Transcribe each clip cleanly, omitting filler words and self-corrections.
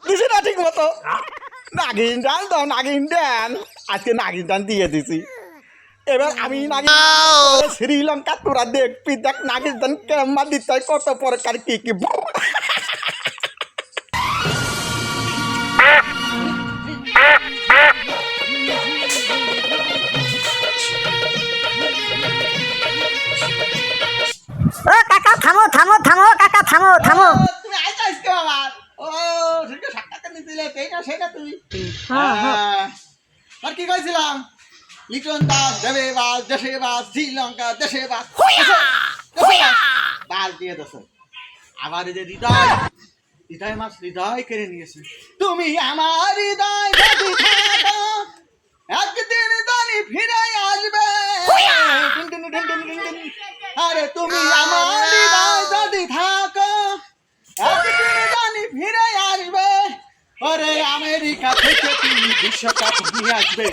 দিছি না ঠিক মতো নাগিন ডান দাও নাগিন ডান আজকে নাগিন ডান দিয়ে দিছি এবার আমি নাগিন শ্রীলঙ্কা তোরা দেখবি দেখ নাগিন ডান কেমন দিতে হয় কত প্রকার কি কি ও কাকা থামো থামো থামো কাকা থামো থামো তুমি আইতাস কে আমার ও সেটা 60 টাকা নিছিলে এইটা সেটা তুমি আর কি কইছিলাম লিটন দাস দেবে বাস দেশে বাস শ্রীলঙ্কা দেশে বাস বাস দিয়ে দছ আবার এই যে হৃদয় হৃদয় মাস হৃদয় কেড়ে নিয়েছে তুমি আমার হৃদয় যদি থাকো একদিন জানি ফিরে আসবে আরে তুমি আমার হৃদয় যদি থাকো একদিন জানি ফিরে আসবে ওরে আমেরিকা থেকে তুমি বিশ্বকাপ নিয়ে আসবে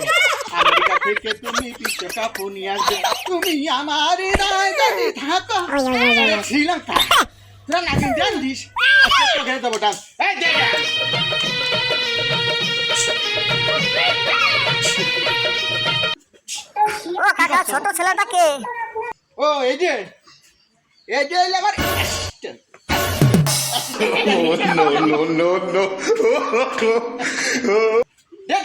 আমেরিকা থেকে তুমি বিশ্বকাপ নিয়ে আসবে তুমি আমার হৃদয় যদি থাকো শ্রীলঙ্কা তোরা নাকি ডান দিস আজকে তো ঘেরে দেবো ডান এই দে ও কাকা ছোট ছেলেটা কে ও এই যে এলে আবার no, no, no, no. দে